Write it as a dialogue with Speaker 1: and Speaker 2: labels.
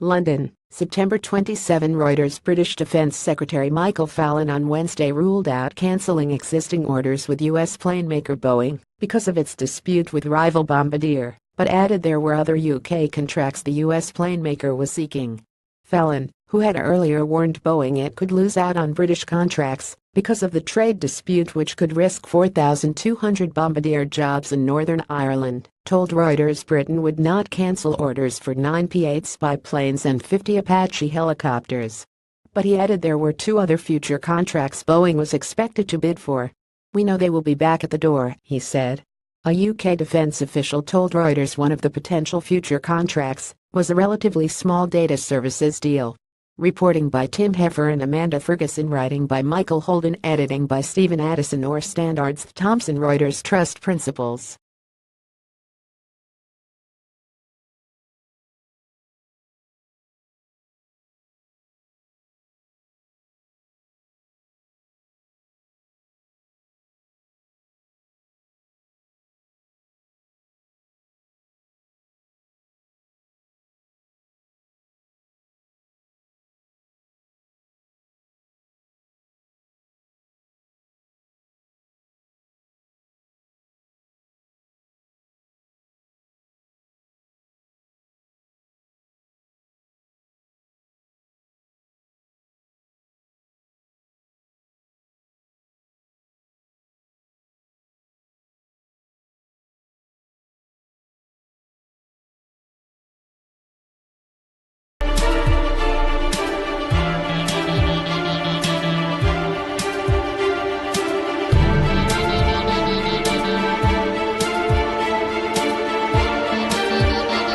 Speaker 1: London, September 27. Reuters. British Defence Secretary Michael Fallon on Wednesday ruled out cancelling existing orders with U.S. plane maker Boeing because of its dispute with rival Bombardier, but added there were other UK contracts the U.S. plane maker was seeking. Fallon, who had earlier warned Boeing it could lose out on British contracts because of the trade dispute which could risk 4,200 Bombardier jobs in Northern Ireland, told Reuters Britain would not cancel orders for 9 P-8 spy planes and 50 Apache helicopters. But he added there were 2 other future contracts Boeing was expected to bid for. "We know they will be back at the door," he said. A UK defense official told Reuters one of the potential future contracts was a relatively small data services deal. Reporting by Tim Heffer and Amanda Ferguson. Writing by Michael Holden. Editing by Stephen Addison or Standards Thompson. Reuters Trust Principles.